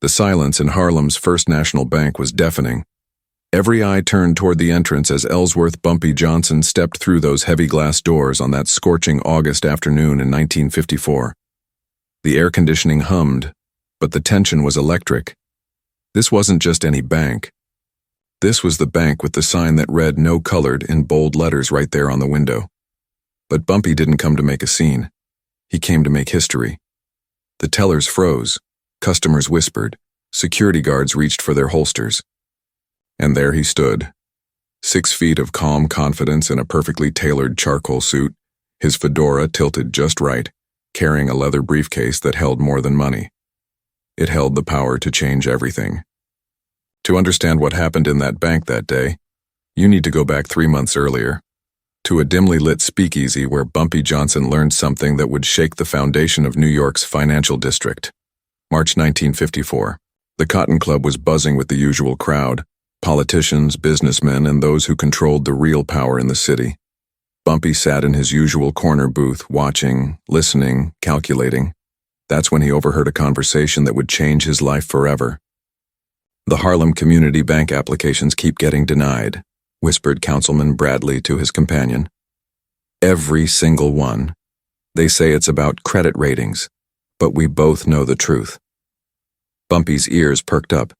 The silence in Harlem's First National Bank was deafening. Every eye turned toward the entrance as Ellsworth Bumpy Johnson stepped through those heavy glass doors on that scorching August afternoon in 1954. The air conditioning hummed, but the tension was electric. This wasn't just any bank. This was the bank with the sign that read "No Colored" in bold letters right there on the window. But Bumpy didn't come to make a scene. He came to make history. The tellers froze, customers whispered, security guards reached for their holsters. And there he stood, 6 feet of calm confidence in a perfectly tailored charcoal suit, his fedora tilted just right, carrying a leather briefcase that held more than money. It held the power to change everything. To understand what happened in that bank that day, you need to go back 3 months earlier, to a dimly lit speakeasy where Bumpy Johnson learned something that would shake the foundation of New York's financial district. March 1954. The Cotton Club was buzzing with the usual crowd, politicians, businessmen, and those who controlled the real power in the city. Bumpy sat in his usual corner booth, watching, listening, calculating. That's when he overheard a conversation that would change his life forever. "The Harlem Community Bank applications keep getting denied," whispered Councilman Bradley to his companion. "Every single one. They say it's about credit ratings, but we both know the truth." Bumpy's ears perked up.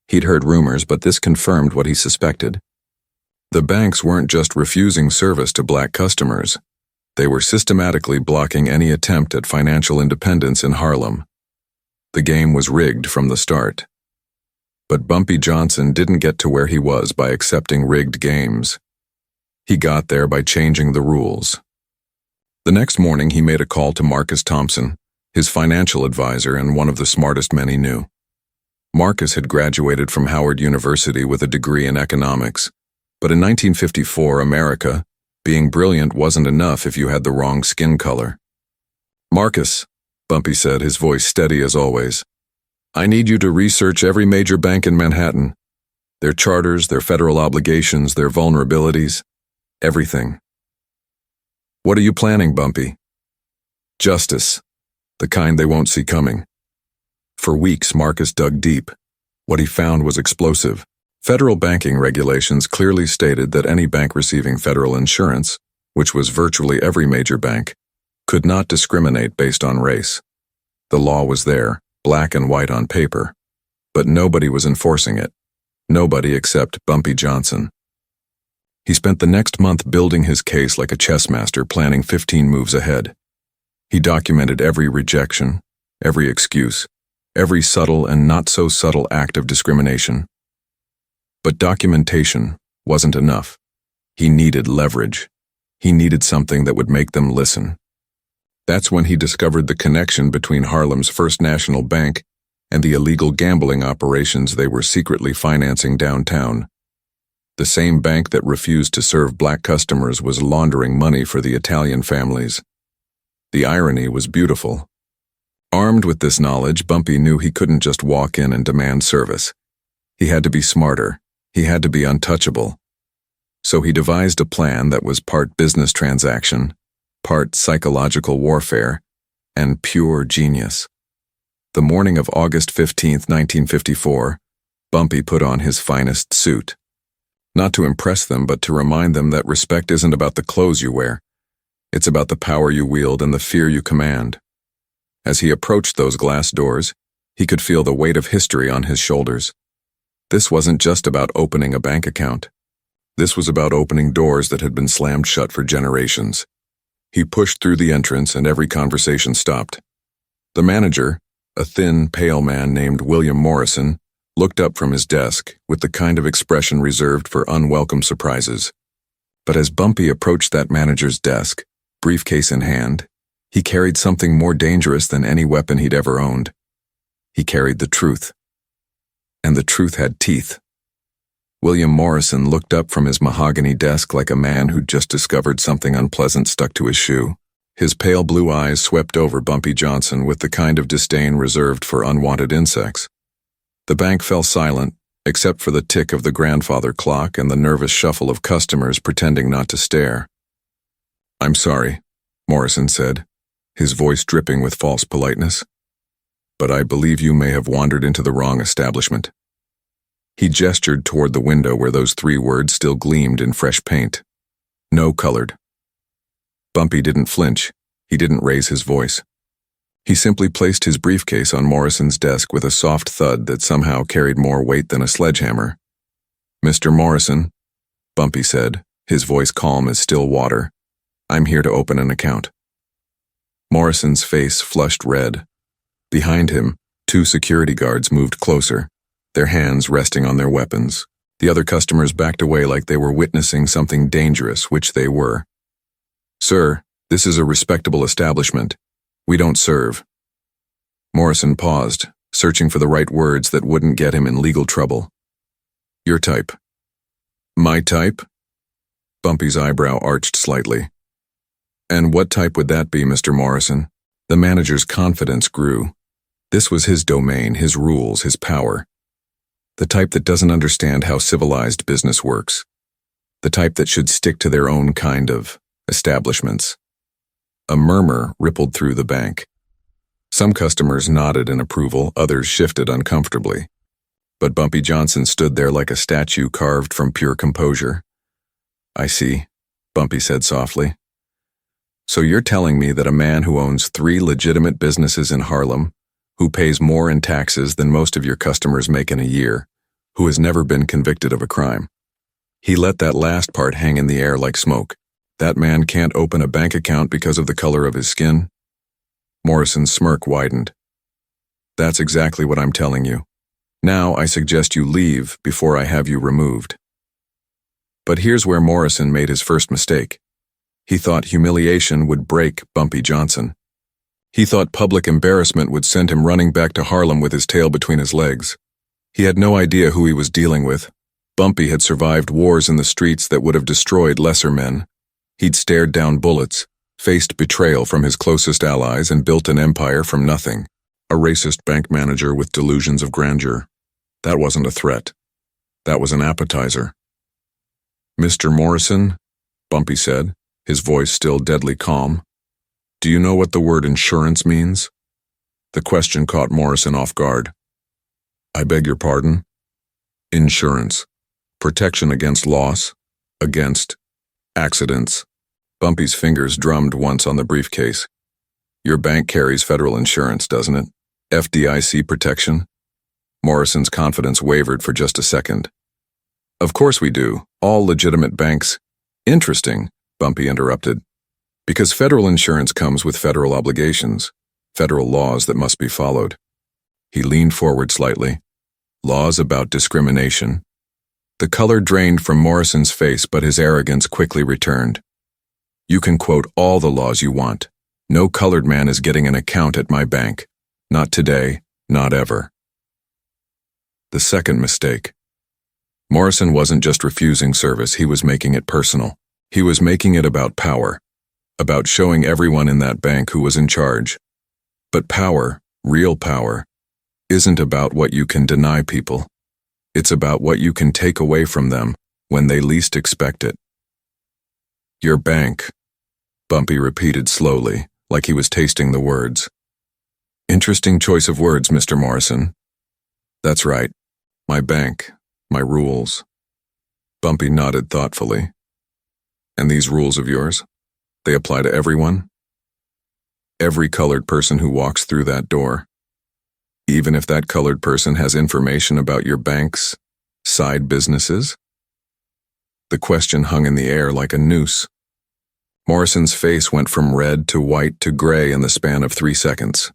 He'd heard rumors, but this confirmed what he suspected. The banks weren't just refusing service to black customers. They were systematically blocking any attempt at financial independence in Harlem. The game was rigged from the start. But Bumpy Johnson didn't get to where he was by accepting rigged games. He got there by changing the rules. The next morning, he made a call to Marcus Thompson, his financial advisor and one of the smartest men he knew. Marcus had graduated from Howard University with a degree in economics, but in 1954 America, being brilliant wasn't enough if you had the wrong skin color. "Marcus," Bumpy said, his voice steady as always, "I need you to research every major bank in Manhattan. Their charters, their federal obligations, their vulnerabilities, everything." "What are you planning, Bumpy?" "Justice, the kind they won't see coming." For weeks, Marcus dug deep. What he found was explosive. Federal banking regulations clearly stated that any bank receiving federal insurance, which was virtually every major bank, could not discriminate based on race. The law was there, black and white on paper, but nobody was enforcing it. Nobody except Bumpy Johnson. He spent the next month building his case like a chess master, planning 15 moves ahead. He documented every rejection, every excuse, every subtle and not so subtle act of discrimination. But documentation wasn't enough. He needed leverage. He needed something that would make them listen. That's when he discovered the connection between Harlem's First National Bank and the illegal gambling operations they were secretly financing downtown. The same bank that refused to serve black customers was laundering money for the Italian families. The irony was beautiful. Armed with this knowledge, Bumpy knew he couldn't just walk in and demand service. He had to be smarter. He had to be untouchable. So he devised a plan that was part business transaction, part psychological warfare, and pure genius. The morning of August 15, 1954, Bumpy put on his finest suit. Not to impress them, but to remind them that respect isn't about the clothes you wear. It's about the power you wield and the fear you command. As he approached those glass doors, he could feel the weight of history on his shoulders. This wasn't just about opening a bank account. This was about opening doors that had been slammed shut for generations. He pushed through the entrance and every conversation stopped. The manager, a thin, pale man named William Morrison, looked up from his desk with the kind of expression reserved for unwelcome surprises. But as Bumpy approached that manager's desk, briefcase in hand, he carried something more dangerous than any weapon he'd ever owned. He carried the truth. And the truth had teeth. William Morrison looked up from his mahogany desk like a man who'd just discovered something unpleasant stuck to his shoe. His pale blue eyes swept over Bumpy Johnson with the kind of disdain reserved for unwanted insects. The bank fell silent, except for the tick of the grandfather clock and the nervous shuffle of customers pretending not to stare. "I'm sorry," Morrison said, his voice dripping with false politeness. but I believe you may have wandered into the wrong establishment." He gestured toward the window where those 3 words still gleamed in fresh paint. "No colored." Bumpy didn't flinch. He didn't raise his voice. He simply placed his briefcase on Morrison's desk with a soft thud that somehow carried more weight than a sledgehammer. "Mr. Morrison," Bumpy said, his voice calm as still water, "I'm here to open an account." Morrison's face flushed red. Behind him, 2 security guards moved closer, their hands resting on their weapons. The other customers backed away like they were witnessing something dangerous, which they were. "Sir, this is a respectable establishment. We don't serve." Morrison paused, searching for the right words that wouldn't get him in legal trouble. "Your type." "My type?" Bumpy's eyebrow arched slightly. "And what type would that be, Mr. Morrison?" The manager's confidence grew. This was his domain, his rules, his power. The type that doesn't understand how civilized business works. The type that should stick to their own kind of establishments. A murmur rippled through the bank. Some customers nodded in approval, others shifted uncomfortably. But Bumpy Johnson stood there like a statue carved from pure composure. "I see," Bumpy said softly. "So you're telling me that a man who owns 3 legitimate businesses in Harlem, who pays more in taxes than most of your customers make in a year, who has never been convicted of a crime." He let that last part hang in the air like smoke. "That man can't open a bank account because of the color of his skin?" Morrison's smirk widened. "That's exactly what I'm telling you. Now I suggest you leave before I have you removed." But here's where Morrison made his first mistake. He thought humiliation would break Bumpy Johnson. He thought public embarrassment would send him running back to Harlem with his tail between his legs. He had no idea who he was dealing with. Bumpy had survived wars in the streets that would have destroyed lesser men. He'd stared down bullets, faced betrayal from his closest allies, and built an empire from nothing. A racist bank manager with delusions of grandeur. That wasn't a threat. That was an appetizer. "Mr. Morrison," Bumpy said, his voice still deadly calm, "do you know what the word insurance means?" The question caught Morrison off guard. "I beg your pardon?" "Insurance. Protection against loss, against accidents." Bumpy's fingers drummed once on the briefcase. "Your bank carries federal insurance, doesn't it? FDIC protection?" Morrison's confidence wavered for just a second. "Of course we do. All legitimate banks." "Interesting," Bumpy interrupted. "Because federal insurance comes with federal obligations, federal laws that must be followed." He leaned forward slightly. "Laws about discrimination." The color drained from Morrison's face, but his arrogance quickly returned. "You can quote all the laws you want. No colored man is getting an account at my bank. Not today, not ever." The second mistake. Morrison wasn't just refusing service, he was making it personal. He was making it about power, about showing everyone in that bank who was in charge. But power, real power, isn't about what you can deny people. It's about what you can take away from them when they least expect it. "Your bank," Bumpy repeated slowly, like he was tasting the words. "Interesting choice of words, Mr. Morrison." "That's right. My bank, my rules." Bumpy nodded thoughtfully. "And these rules of yours, they apply to everyone?" "Every colored person who walks through that door. Even if that colored person has information about your bank's side businesses?" The question hung in the air like a noose. Morrison's face went from red to white to gray in the span of 3 seconds.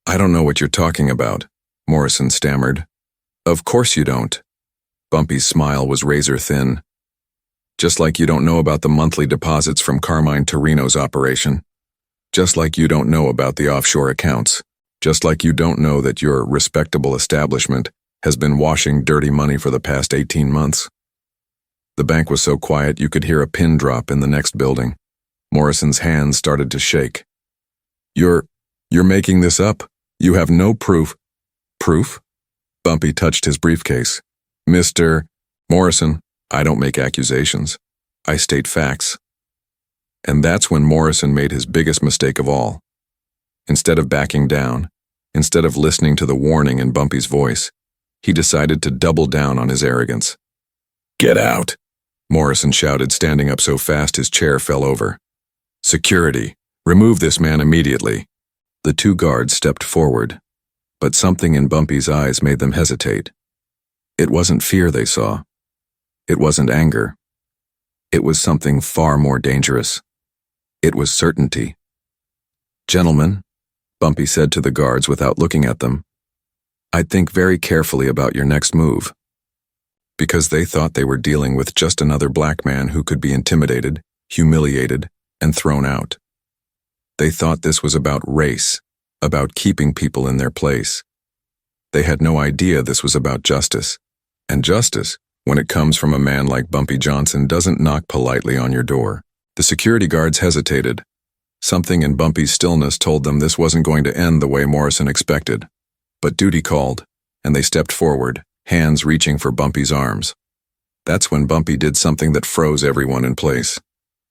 "I don't know what you're talking about," Morrison stammered. "Of course you don't." Bumpy's smile was razor thin. "Just like you don't know about the monthly deposits from Carmine Torino's operation. Just like you don't know about the offshore accounts. Just like you don't know that your respectable establishment has been washing dirty money for the past 18 months. The bank was so quiet you could hear a pin drop in the next building. Morrison's hands started to shake. You're making this up? You have no proof." "Proof?" Bumpy touched his briefcase. "Mr. Morrison, I don't make accusations. I state facts." And that's when Morrison made his biggest mistake of all. Instead of backing down, Instead of listening to the warning in Bumpy's voice, he decided to double down on his arrogance. "Get out!" Morrison shouted, standing up so fast his chair fell over. "Security, remove this man immediately." The two guards stepped forward, but something in Bumpy's eyes made them hesitate. It wasn't fear they saw. It wasn't anger. It was something far more dangerous. It was certainty. "Gentlemen," Bumpy said to the guards without looking at them, "I'd think very carefully about your next move." Because they thought they were dealing with just another black man who could be intimidated, humiliated, and thrown out. They thought this was about race, about keeping people in their place. They had no idea this was about justice. And justice, when it comes from a man like Bumpy Johnson, doesn't knock politely on your door. The security guards hesitated. Something in Bumpy's stillness told them this wasn't going to end the way Morrison expected. But duty called, and they stepped forward, hands reaching for Bumpy's arms. That's when Bumpy did something that froze everyone in place.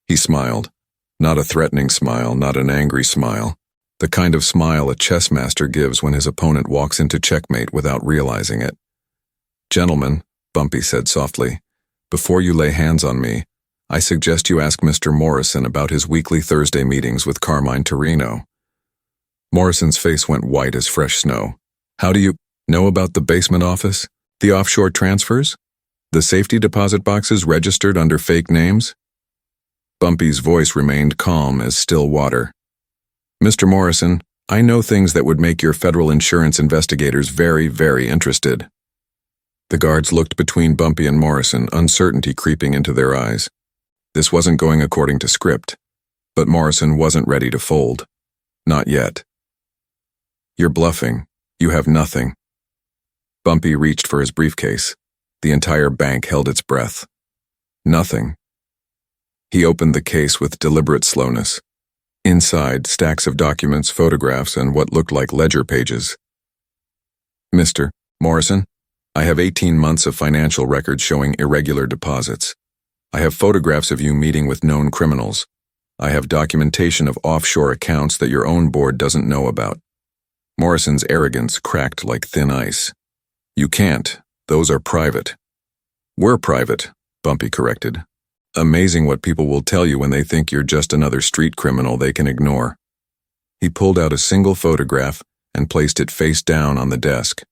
He smiled. Not a threatening smile, not an angry smile. The kind of smile a chess master gives when his opponent walks into checkmate without realizing it. "Gentlemen," Bumpy said softly, "before you lay hands on me, I suggest you ask Mr. Morrison about his weekly Thursday meetings with Carmine Torino." Morrison's face went white as fresh snow. "How do you know about the basement office? The offshore transfers? The safety deposit boxes registered under fake names?" Bumpy's voice remained calm as still water. "Mr. Morrison, I know things that would make your federal insurance investigators very, very interested." The guards looked between Bumpy and Morrison, uncertainty creeping into their eyes. This wasn't going according to script, but Morrison wasn't ready to fold. Not yet. "You're bluffing. You have nothing." Bumpy reached for his briefcase. The entire bank held its breath. Nothing. He opened the case with deliberate slowness. Inside, stacks of documents, photographs, and what looked like ledger pages. "Mr. Morrison, I have 18 months of financial records showing irregular deposits. I have photographs of you meeting with known criminals. I have documentation of offshore accounts that your own board doesn't know about." Morrison's arrogance cracked like thin ice. "You can't. Those are private." "We're private," Bumpy corrected. "Amazing what people will tell you when they think you're just another street criminal they can ignore." He pulled out a single photograph and placed it face down on the desk.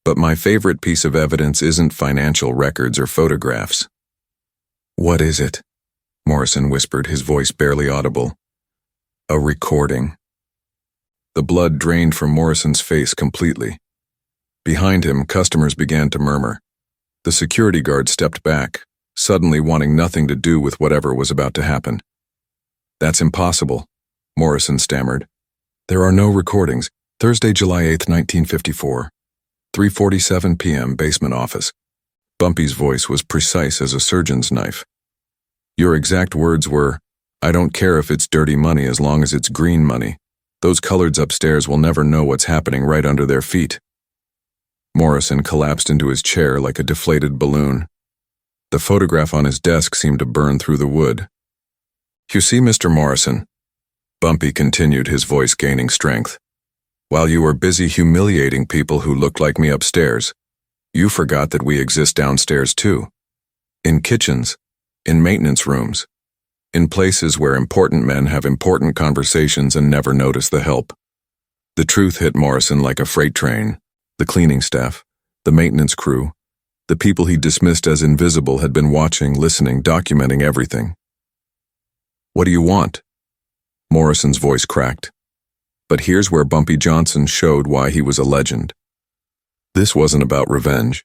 "But my favorite piece of evidence isn't financial records or photographs." "What is it?" Morrison whispered, his voice barely audible. "A recording." The blood drained from Morrison's face completely. Behind him, customers began to murmur. The security guard stepped back, suddenly wanting nothing to do with whatever was about to happen. "That's impossible," Morrison stammered. "There are no recordings. Thursday, July 8, 1954. 3:47 p.m. basement office." Bumpy's voice was precise as a surgeon's knife. "Your exact words were, 'I don't care if it's dirty money as long as it's green money. Those coloreds upstairs will never know what's happening right under their feet.'" Morrison collapsed into his chair like a deflated balloon. The photograph on his desk seemed to burn through the wood. "You see, Mr. Morrison," Bumpy continued, his voice gaining strength, "while you were busy humiliating people who looked like me upstairs, you forgot that we exist downstairs too. In kitchens, in maintenance rooms, in places where important men have important conversations and never notice the help." The truth hit Morrison like a freight train. The cleaning staff, the maintenance crew, the people he dismissed as invisible had been watching, listening, documenting everything. "What do you want?" Morrison's voice cracked. But here's where Bumpy Johnson showed why he was a legend. This wasn't about revenge.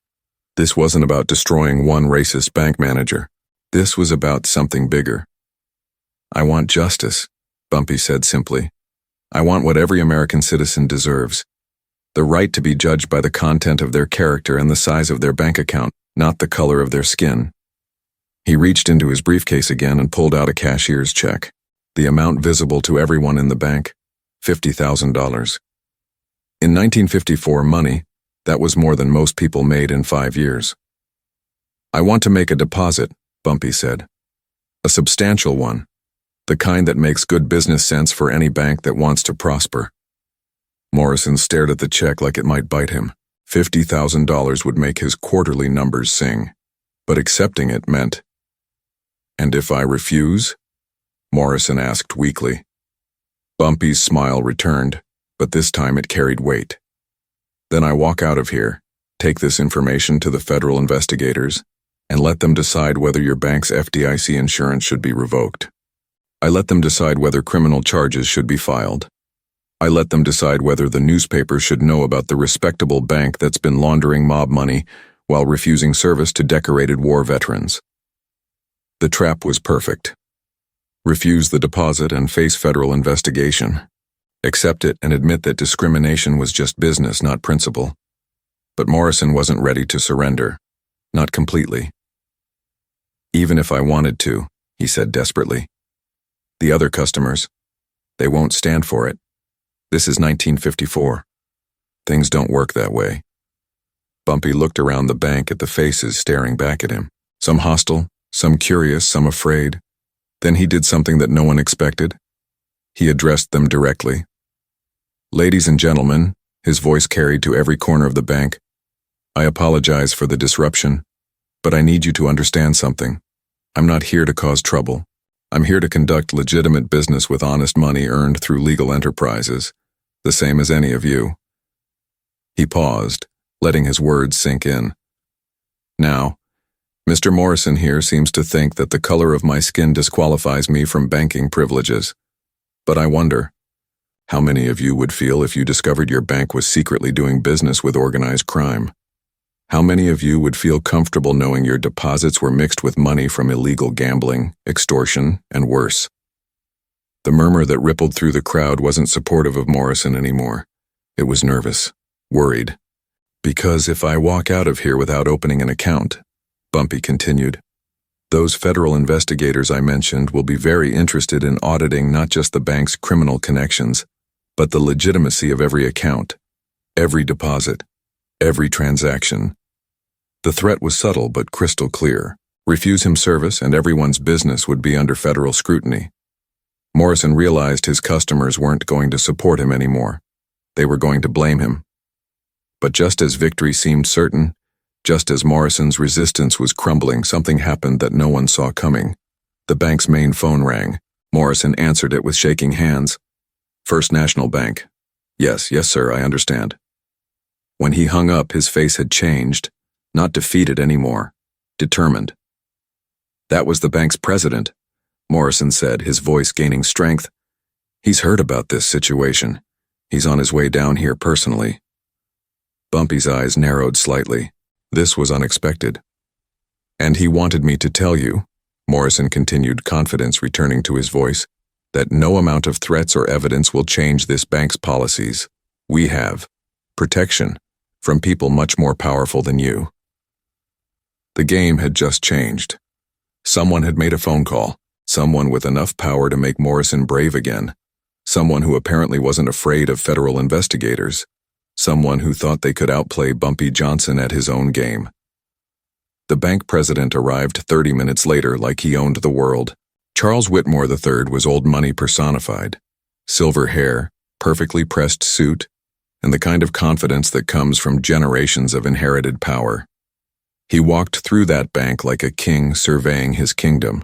This wasn't about destroying one racist bank manager. This was about something bigger. "I want justice," Bumpy said simply. "I want what every American citizen deserves. The right to be judged by the content of their character and the size of their bank account, not the color of their skin." He reached into his briefcase again and pulled out a cashier's check. The amount visible to everyone in the bank, $50,000. In 1954 money, that was more than most people made in 5 years. "I want to make a deposit," Bumpy said. "A substantial one. The kind that makes good business sense for any bank that wants to prosper." Morrison stared at the check like it might bite him. $50,000 would make his quarterly numbers sing. But accepting it meant... "And if I refuse?" Morrison asked weakly. Bumpy's smile returned, but this time it carried weight. "Then I walk out of here, take this information to the federal investigators, and let them decide whether your bank's FDIC insurance should be revoked. I let them decide whether criminal charges should be filed. I let them decide whether the newspaper should know about the respectable bank that's been laundering mob money while refusing service to decorated war veterans." The trap was perfect. Refuse the deposit and face federal investigation. Accept it and admit that discrimination was just business, not principle. But Morrison wasn't ready to surrender. Not completely. "Even if I wanted to," he said desperately. "The other customers, they won't stand for it. This is 1954. Things don't work that way." Bumpy looked around the bank at the faces staring back at him. Some hostile, some curious, some afraid. Then he did something that no one expected. He addressed them directly. "Ladies and gentlemen," his voice carried to every corner of the bank, "I apologize for the disruption, but I need you to understand something. I'm not here to cause trouble. I'm here to conduct legitimate business with honest money earned through legal enterprises, the same as any of you." He paused, letting his words sink in. "Now, Mr. Morrison here seems to think that the color of my skin disqualifies me from banking privileges. But I wonder, how many of you would feel if you discovered your bank was secretly doing business with organized crime? How many of you would feel comfortable knowing your deposits were mixed with money from illegal gambling, extortion, and worse?" The murmur that rippled through the crowd wasn't supportive of Morrison anymore. It was nervous, worried. "Because if I walk out of here without opening an account," Bumpy continued, "those federal investigators I mentioned will be very interested in auditing not just the bank's criminal connections, but the legitimacy of every account, every deposit, every transaction." The threat was subtle but crystal clear. Refuse him service and everyone's business would be under federal scrutiny. Morrison realized his customers weren't going to support him anymore. They were going to blame him. But just as victory seemed certain, just as Morrison's resistance was crumbling, something happened that no one saw coming. The bank's main phone rang. Morrison answered it with shaking hands. "First National Bank." Yes, sir, I understand." When he hung up, his face had changed, not defeated anymore, determined. "That was the bank's president," Morrison said, his voice gaining strength. "He's heard about this situation. He's on his way down here personally." Bumpy's eyes narrowed slightly. This was unexpected. "And he wanted me to tell you," Morrison continued, confidence returning to his voice, "that no amount of threats or evidence will change this bank's policies. We have protection from people much more powerful than you." The game had just changed. Someone had made a phone call, someone with enough power to make Morrison brave again, someone who apparently wasn't afraid of federal investigators, someone who thought they could outplay Bumpy Johnson at his own game. The bank president arrived 30 minutes later like he owned the world. Charles Whitmore III was old money personified. Silver hair, perfectly pressed suit, and the kind of confidence that comes from generations of inherited power. He walked through that bank like a king surveying his kingdom.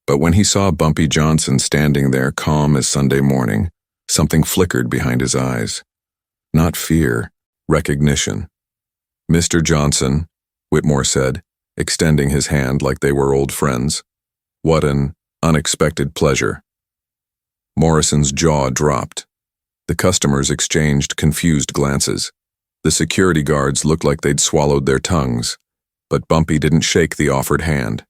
But when he saw Bumpy Johnson standing there calm as Sunday morning, something flickered behind his eyes. Not fear, recognition. "Mr. Johnson," Whitmore said, extending his hand like they were old friends. "What an unexpected pleasure." Morrison's jaw dropped. The customers exchanged confused glances. The security guards looked like they'd swallowed their tongues, but Bumpy didn't shake the offered hand.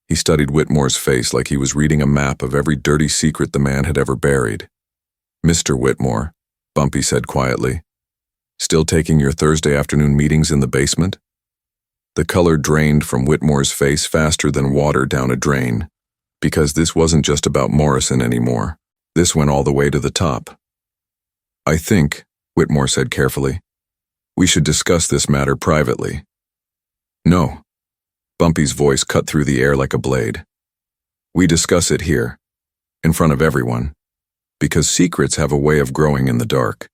He studied Whitmore's face like he was reading a map of every dirty secret the man had ever buried. "Mr. Whitmore," Bumpy said quietly, "still taking your Thursday afternoon meetings in the basement?" The color drained from Whitmore's face faster than water down a drain, because this wasn't just about Morrison anymore. This went all the way to the top. "I think," Whitmore said carefully, "we should discuss this matter privately." "No." Bumpy's voice cut through the air like a blade. "We discuss it here, in front of everyone, because secrets have a way of growing in the dark.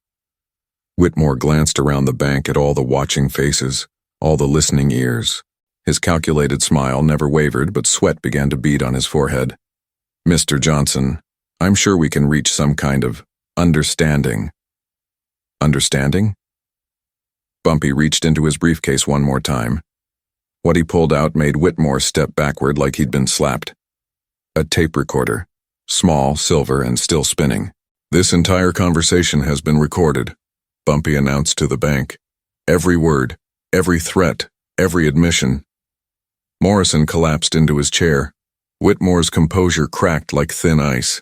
Whitmore glanced around the bank at all the watching faces, all the listening ears. His calculated smile never wavered, but sweat began to bead on his forehead. "Mr. Johnson, I'm sure we can reach some kind of understanding." Understanding? Bumpy reached into his briefcase one more time. What he pulled out made Whitmore step backward like he'd been slapped. A tape recorder. Small, silver, and still spinning. "This entire conversation has been recorded," Bumpy announced to the bank. "Every word, every threat, every admission." Morrison collapsed into his chair. Whitmore's composure cracked like thin ice.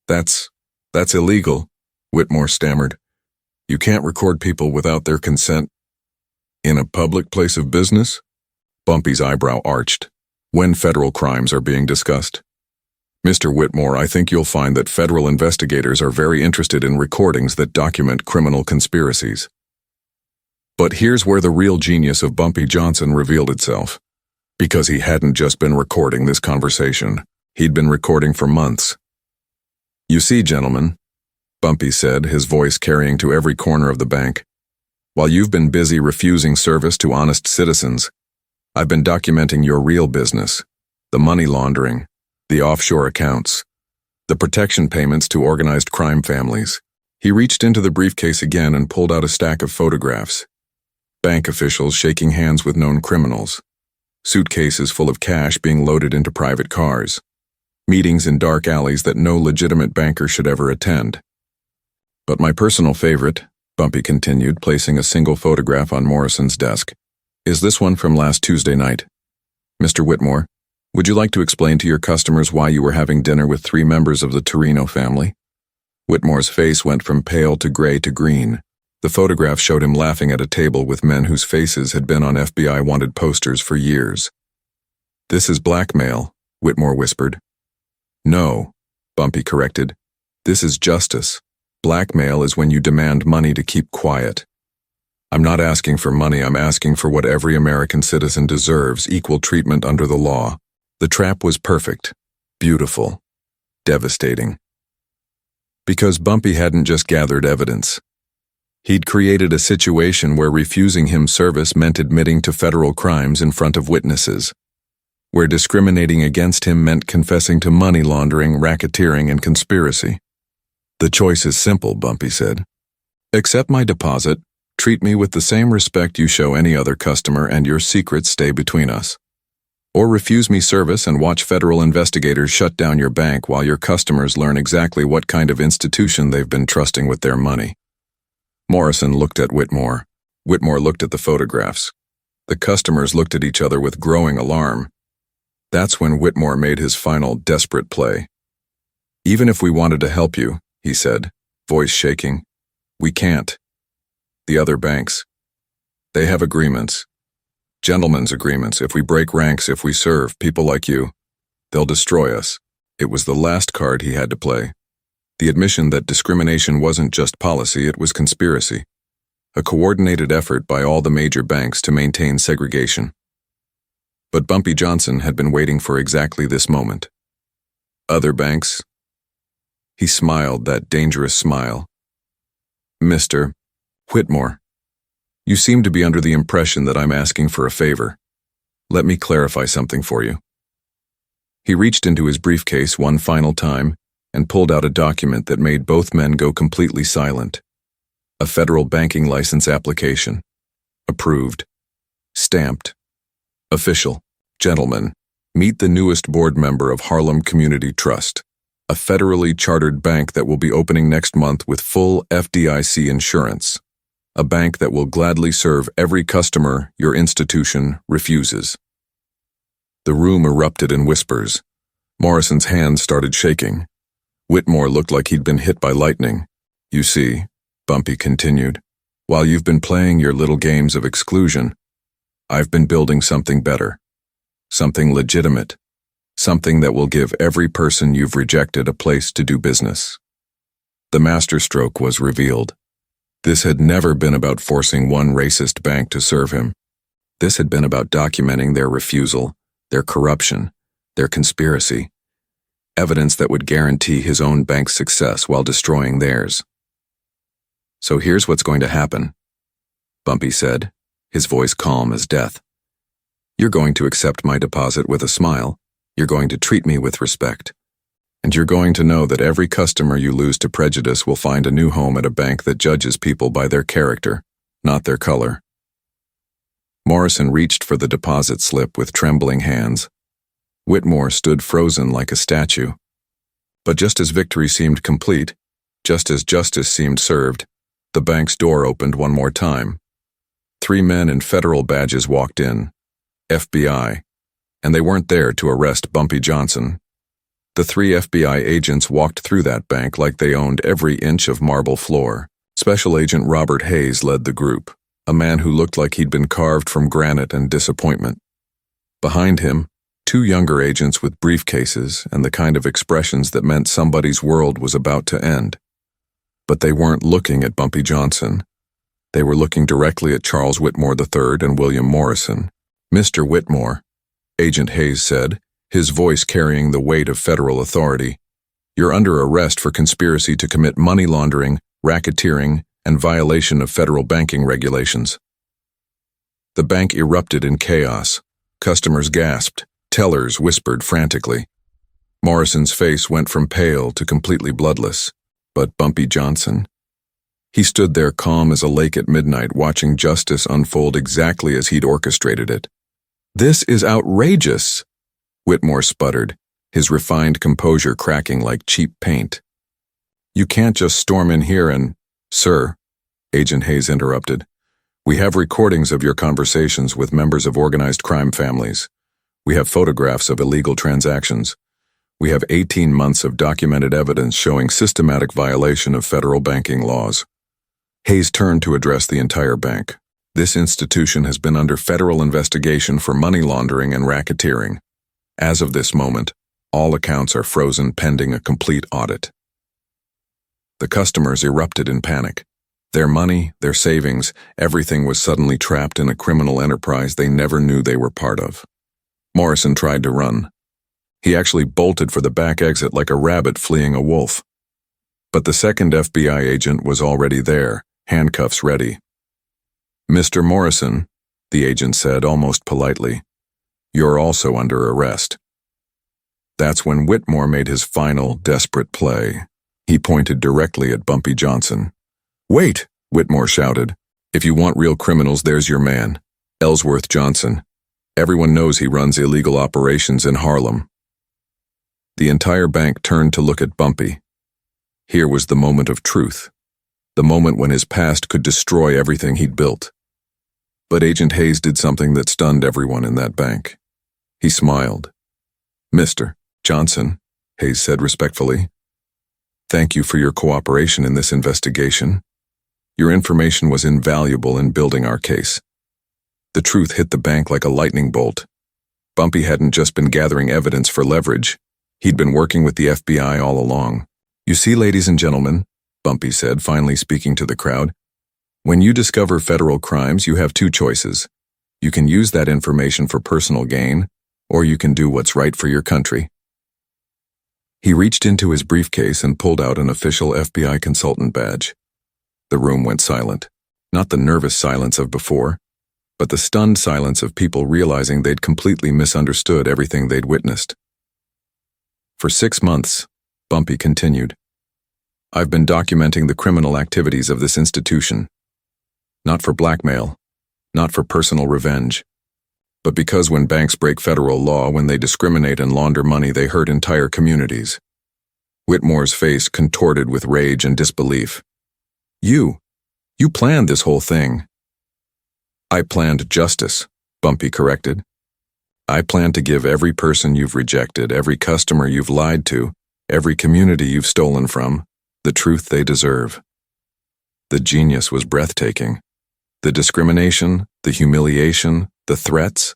That's illegal," Whitmore stammered. "You can't record people without their consent." "In a public place of business?" Bumpy's eyebrow arched. "When federal crimes are being discussed." "Mr. Whitmore, I think you'll find that federal investigators are very interested in recordings that document criminal conspiracies." But here's where the real genius of Bumpy Johnson revealed itself. Because he hadn't just been recording this conversation, he'd been recording for months. "You see, gentlemen," Bumpy said, his voice carrying to every corner of the bank, "while you've been busy refusing service to honest citizens, I've been documenting your real business, the money laundering, the offshore accounts, the protection payments to organized crime families." He reached into the briefcase again and pulled out a stack of photographs. Bank officials shaking hands with known criminals. Suitcases full of cash being loaded into private cars. Meetings in dark alleys that no legitimate banker should ever attend. "But my personal favorite," Bumpy continued, placing a single photograph on Morrison's desk, "is this one from last Tuesday night. Mr. Whitmore, would you like to explain to your customers why you were having dinner with 3 members of the Torino family?" Whitmore's face went from pale to gray to green. The photograph showed him laughing at a table with men whose faces had been on FBI wanted posters for years. "This is blackmail," Whitmore whispered. "No," Bumpy corrected. "This is justice. Blackmail is when you demand money to keep quiet. I'm not asking for money, I'm asking for what every American citizen deserves, equal treatment under the law." The trap was perfect, beautiful, devastating. Because Bumpy hadn't just gathered evidence. He'd created a situation where refusing him service meant admitting to federal crimes in front of witnesses, where discriminating against him meant confessing to money laundering, racketeering, and conspiracy. "The choice is simple," Bumpy said. "Accept my deposit, treat me with the same respect you show any other customer, and your secrets stay between us. Or refuse me service and watch federal investigators shut down your bank while your customers learn exactly what kind of institution they've been trusting with their money." Morrison looked at Whitmore. Whitmore looked at the photographs. The customers looked at each other with growing alarm. That's when Whitmore made his final desperate play. "Even if we wanted to help you," he said, voice shaking, "we can't. The other banks, they have agreements. Gentlemen's agreements. If we break ranks, if we serve people like you, they'll destroy us." It was the last card he had to play. The admission that discrimination wasn't just policy, it was conspiracy. A coordinated effort by all the major banks to maintain segregation. But Bumpy Johnson had been waiting for exactly this moment. "Other banks?" He smiled, that dangerous smile. "Mr. Whitmore, you seem to be under the impression that I'm asking for a favor. Let me clarify something for you." He reached into his briefcase one final time and pulled out a document that made both men go completely silent. A federal banking license application. Approved. Stamped. Official. "Gentlemen, meet the newest board member of Harlem Community Trust, a federally chartered bank that will be opening next month with full FDIC insurance. A bank that will gladly serve every customer your institution refuses." The room erupted in whispers. Morrison's hands started shaking. Whitmore looked like he'd been hit by lightning. "You see," Bumpy continued, "while you've been playing your little games of exclusion, I've been building something better. Something legitimate. Something that will give every person you've rejected a place to do business." The masterstroke was revealed. This had never been about forcing one racist bank to serve him. This had been about documenting their refusal, their corruption, their conspiracy. Evidence that would guarantee his own bank's success while destroying theirs. So here's what's going to happen, Bumpy said, his voice calm as death. You're going to accept my deposit with a smile. You're going to treat me with respect. And you're going to know that every customer you lose to prejudice will find a new home at a bank that judges people by their character, not their color. Morrison reached for the deposit slip with trembling hands. Whitmore stood frozen like a statue. But just as victory seemed complete, just as justice seemed served, the bank's door opened one more time. 3 men in federal badges walked in, FBI, and they weren't there to arrest Bumpy Johnson. The 3 FBI agents walked through that bank like they owned every inch of marble floor. Special Agent Robert Hayes led the group, a man who looked like he'd been carved from granite and disappointment. Behind him, 2 younger agents with briefcases and the kind of expressions that meant somebody's world was about to end. But they weren't looking at Bumpy Johnson. They were looking directly at Charles Whitmore III and William Morrison. Mr. Whitmore, Agent Hayes said, his voice carrying the weight of federal authority, you're under arrest for conspiracy to commit money laundering, racketeering, and violation of federal banking regulations. The bank erupted in chaos. Customers gasped. Tellers whispered frantically. Morrison's face went from pale to completely bloodless. But Bumpy Johnson? He stood there calm as a lake at midnight, watching justice unfold exactly as he'd orchestrated it. This is outrageous, Whitmore sputtered, his refined composure cracking like cheap paint. You can't just storm in here and— Sir, Agent Hayes interrupted, we have recordings of your conversations with members of organized crime families. We have photographs of illegal transactions. We have 18 months of documented evidence showing systematic violation of federal banking laws. Hayes turned to address the entire bank. This institution has been under federal investigation for money laundering and racketeering. As of this moment, all accounts are frozen pending a complete audit. The customers erupted in panic. Their money, their savings, everything was suddenly trapped in a criminal enterprise they never knew they were part of. Morrison tried to run. He actually bolted for the back exit like a rabbit fleeing a wolf. But the second FBI agent was already there, handcuffs ready. Mr. Morrison, the agent said almost politely, you're also under arrest. That's when Whitmore made his final, desperate play. He pointed directly at Bumpy Johnson. Wait, Whitmore shouted. If you want real criminals, there's your man, Ellsworth Johnson. Everyone knows he runs illegal operations in Harlem. The entire bank turned to look at Bumpy. Here was the moment of truth, the moment when his past could destroy everything he'd built. But Agent Hayes did something that stunned everyone in that bank. He smiled. Mr. Johnson, Hayes said respectfully, thank you for your cooperation in this investigation. Your information was invaluable in building our case. The truth hit the bank like a lightning bolt. Bumpy hadn't just been gathering evidence for leverage. He'd been working with the FBI all along. You see, ladies and gentlemen, Bumpy said, finally speaking to the crowd, when you discover federal crimes, you have 2 choices. You can use that information for personal gain, or you can do what's right for your country. He reached into his briefcase and pulled out an official FBI consultant badge. The room went silent. Not the nervous silence of before, but the stunned silence of people realizing they'd completely misunderstood everything they'd witnessed. For 6 months, Bumpy continued, I've been documenting the criminal activities of this institution. Not for blackmail, not for personal revenge, but because when banks break federal law, when they discriminate and launder money, they hurt entire communities. Whitmore's face contorted with rage and disbelief. You planned this whole thing. I planned justice, Bumpy corrected. I plan to give every person you've rejected, every customer you've lied to, every community you've stolen from, the truth they deserve. The genius was breathtaking. The discrimination, the humiliation, the threats,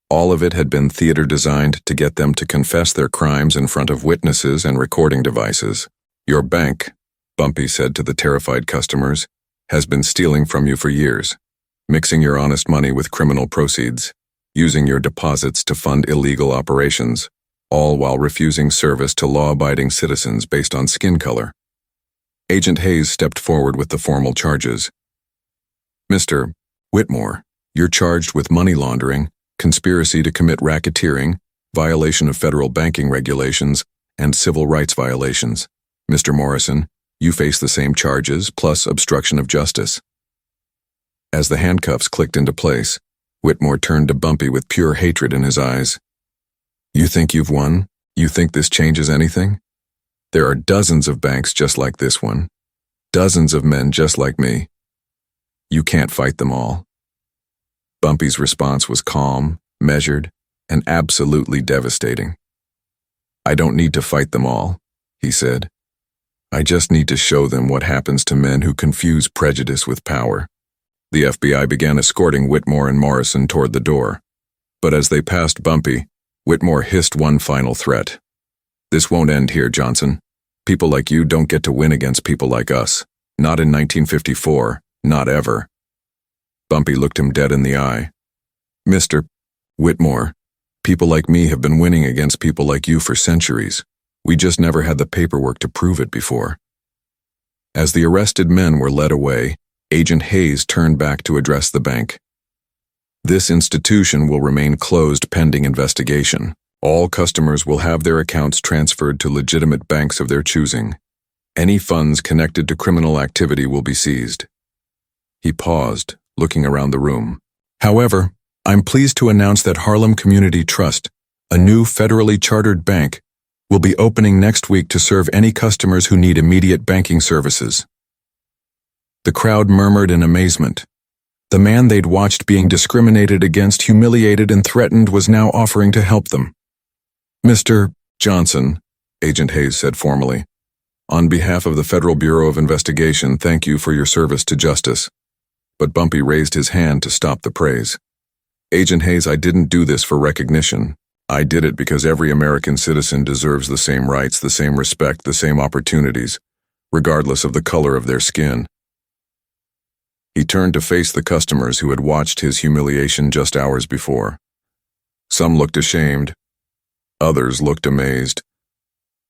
all of it had been theater designed to get them to confess their crimes in front of witnesses and recording devices. Your bank, Bumpy said to the terrified customers, has been stealing from you for years, mixing your honest money with criminal proceeds, using your deposits to fund illegal operations, all while refusing service to law-abiding citizens based on skin color. Agent Hayes stepped forward with the formal charges. Mr. Whitmore, you're charged with money laundering, conspiracy to commit racketeering, violation of federal banking regulations, and civil rights violations. Mr. Morrison, you face the same charges, plus obstruction of justice. As the handcuffs clicked into place, Whitmore turned to Bumpy with pure hatred in his eyes. You think you've won? You think this changes anything? There are dozens of banks just like this one. Dozens of men just like me. You can't fight them all. Bumpy's response was calm, measured, and absolutely devastating. I don't need to fight them all, he said. I just need to show them what happens to men who confuse prejudice with power. The FBI began escorting Whitmore and Morrison toward the door. But as they passed Bumpy, Whitmore hissed one final threat. This won't end here, Johnson. People like you don't get to win against people like us. Not in 1954, not ever. Bumpy looked him dead in the eye. Mr. Whitmore, people like me have been winning against people like you for centuries. We just never had the paperwork to prove it before. As the arrested men were led away, Agent Hayes turned back to address the bank. This institution will remain closed pending investigation. All customers will have their accounts transferred to legitimate banks of their choosing. Any funds connected to criminal activity will be seized. He paused, looking around the room. However, I'm pleased to announce that Harlem Community Trust, a new federally chartered bank, will be opening next week to serve any customers who need immediate banking services. The crowd murmured in amazement. The man they'd watched being discriminated against, humiliated, and threatened was now offering to help them. Mr. Johnson, Agent Hayes said formally, on behalf of the Federal Bureau of Investigation, thank you for your service to justice. But Bumpy raised his hand to stop the praise. Agent Hayes, I didn't do this for recognition. I did it because every American citizen deserves the same rights, the same respect, the same opportunities, regardless of the color of their skin. He turned to face the customers who had watched his humiliation just hours before. Some looked ashamed. Others looked amazed.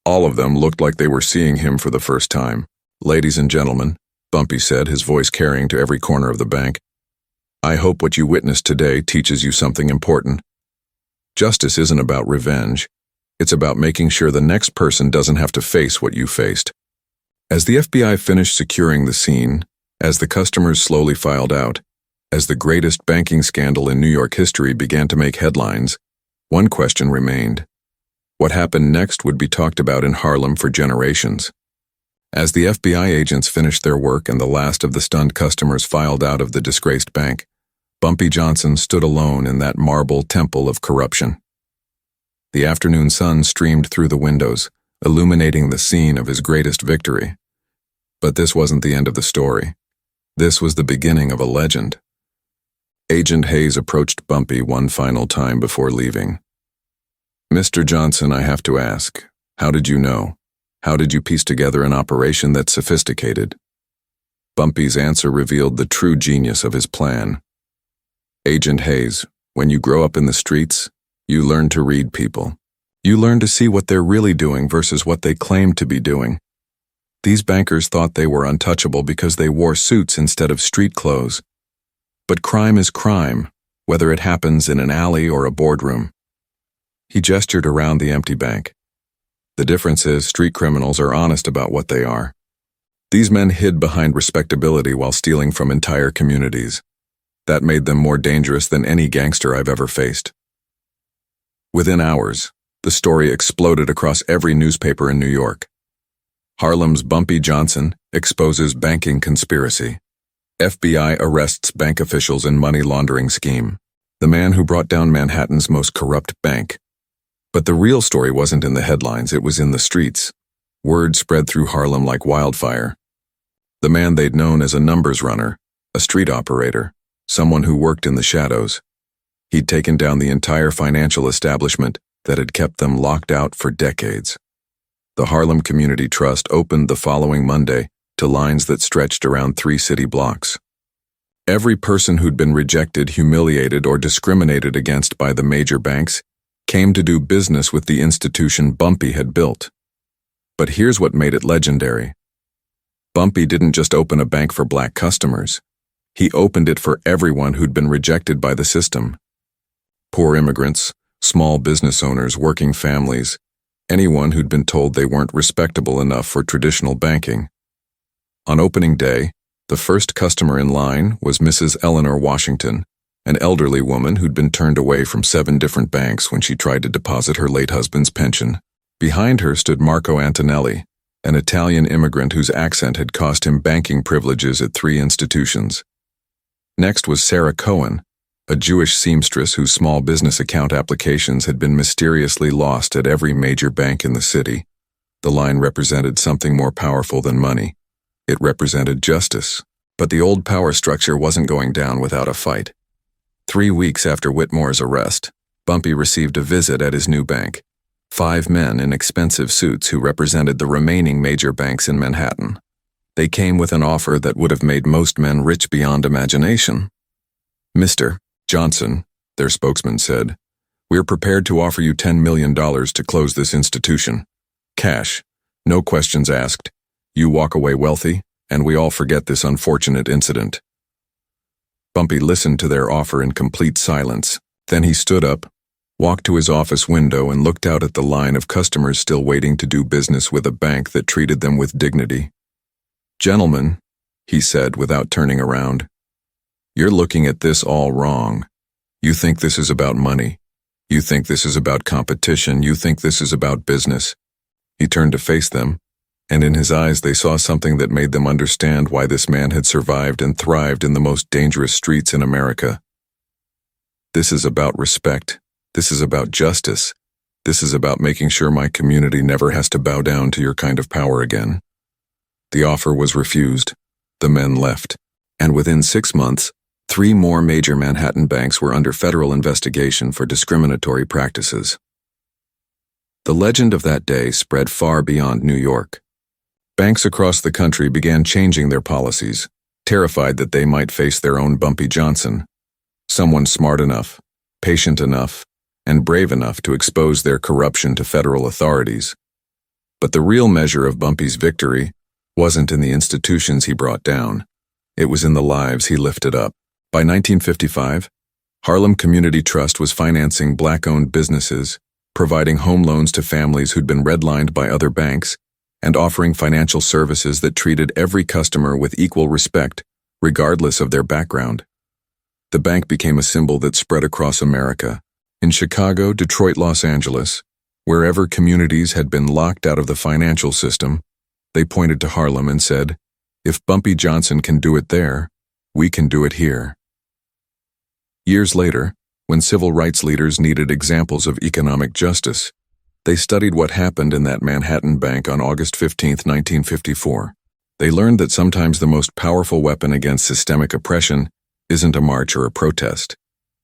All of them looked like they were seeing him for the first time. Ladies and gentlemen, Bumpy said, his voice carrying to every corner of the bank, I hope what you witnessed today teaches you something important. Justice isn't about revenge. It's about making sure the next person doesn't have to face what you faced. As the FBI finished securing the scene, as the customers slowly filed out, as the greatest banking scandal in New York history began to make headlines, one question remained. What happened next would be talked about in Harlem for generations. As the FBI agents finished their work and the last of the stunned customers filed out of the disgraced bank, Bumpy Johnson stood alone in that marble temple of corruption. The afternoon sun streamed through the windows, illuminating the scene of his greatest victory. But this wasn't the end of the story. This was the beginning of a legend. Agent Hayes approached Bumpy one final time before leaving. Mr. Johnson, I have to ask, how did you know? How did you piece together an operation that sophisticated? Bumpy's answer revealed the true genius of his plan. Agent Hayes, when you grow up in the streets, you learn to read people. You learn to see what they're really doing versus what they claim to be doing. These bankers thought they were untouchable because they wore suits instead of street clothes. But crime is crime, whether it happens in an alley or a boardroom. He gestured around the empty bank. The difference is street criminals are honest about what they are. These men hid behind respectability while stealing from entire communities. That made them more dangerous than any gangster I've ever faced. Within hours, the story exploded across every newspaper in New York. Harlem's Bumpy Johnson exposes banking conspiracy. FBI arrests bank officials in money laundering scheme. The man who brought down Manhattan's most corrupt bank. But the real story wasn't in the headlines, it was in the streets. Word spread through Harlem like wildfire. The man they'd known as a numbers runner, a street operator, someone who worked in the shadows. He'd taken down the entire financial establishment that had kept them locked out for decades. The Harlem Community Trust opened the following Monday to lines that stretched around 3 city blocks. Every person who'd been rejected, humiliated, or discriminated against by the major banks came to do business with the institution Bumpy had built. But here's what made it legendary. Bumpy didn't just open a bank for black customers. He opened it for everyone who'd been rejected by the system. Poor immigrants, small business owners, working families, anyone who'd been told they weren't respectable enough for traditional banking. On opening day, the first customer in line was Mrs. Eleanor Washington, an elderly woman who'd been turned away from 7 different banks when she tried to deposit her late husband's pension. Behind her stood Marco Antonelli, an Italian immigrant whose accent had cost him banking privileges at 3 institutions. Next was Sarah Cohen, a Jewish seamstress whose small business account applications had been mysteriously lost at every major bank in the city. The line represented something more powerful than money. It represented justice. But the old power structure wasn't going down without a fight. 3 weeks after Whitmore's arrest, Bumpy received a visit at his new bank. 5 men in expensive suits who represented the remaining major banks in Manhattan. They came with an offer that would have made most men rich beyond imagination. "Mr. Johnson," their spokesman said, "we're prepared to offer you $10 million to close this institution. Cash, no questions asked. You walk away wealthy, and we all forget this unfortunate incident." Bumpy listened to their offer in complete silence. Then he stood up, walked to his office window, and looked out at the line of customers still waiting to do business with a bank that treated them with dignity. "Gentlemen," he said without turning around, "you're looking at this all wrong. You think this is about money. You think this is about competition. You think this is about business." He turned to face them, and in his eyes they saw something that made them understand why this man had survived and thrived in the most dangerous streets in America. "This is about respect. This is about justice. This is about making sure my community never has to bow down to your kind of power again." The offer was refused. The men left. And within 6 months, 3 more major Manhattan banks were under federal investigation for discriminatory practices. The legend of that day spread far beyond New York. Banks across the country began changing their policies, terrified that they might face their own Bumpy Johnson, someone smart enough, patient enough, and brave enough to expose their corruption to federal authorities. But the real measure of Bumpy's victory wasn't in the institutions he brought down. It was in the lives he lifted up. By 1955, Harlem Community Trust was financing black-owned businesses, providing home loans to families who'd been redlined by other banks, and offering financial services that treated every customer with equal respect, regardless of their background. The bank became a symbol that spread across America. In Chicago, Detroit, Los Angeles, wherever communities had been locked out of the financial system, they pointed to Harlem and said, "If Bumpy Johnson can do it there, we can do it here." Years later, when civil rights leaders needed examples of economic justice, they studied what happened in that Manhattan bank on August 15, 1954. They learned that sometimes the most powerful weapon against systemic oppression isn't a march or a protest.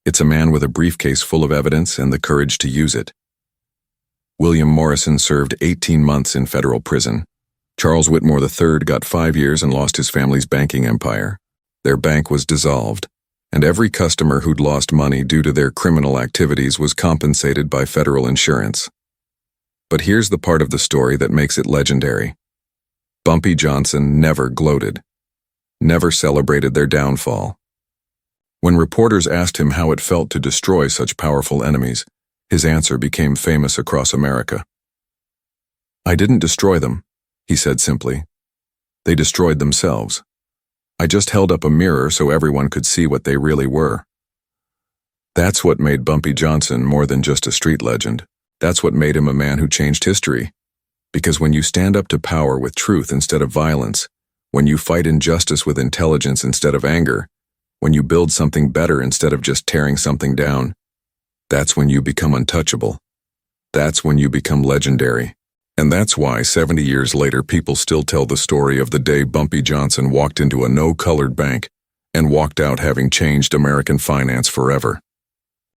It's a man with a briefcase full of evidence and the courage to use it. William Morrison served 18 months in federal prison. Charles Whitmore III got 5 years and lost his family's banking empire. Their bank was dissolved, and every customer who'd lost money due to their criminal activities was compensated by federal insurance. But here's the part of the story that makes it legendary. Bumpy Johnson never gloated, never celebrated their downfall. When reporters asked him how it felt to destroy such powerful enemies, his answer became famous across America. "I didn't destroy them," he said simply. "They destroyed themselves. I just held up a mirror so everyone could see what they really were." That's what made Bumpy Johnson more than just a street legend. That's what made him a man who changed history. Because when you stand up to power with truth instead of violence, when you fight injustice with intelligence instead of anger, when you build something better instead of just tearing something down, that's when you become untouchable. That's when you become legendary. And that's why 70 years later people still tell the story of the day Bumpy Johnson walked into a no-colored bank and walked out having changed American finance forever.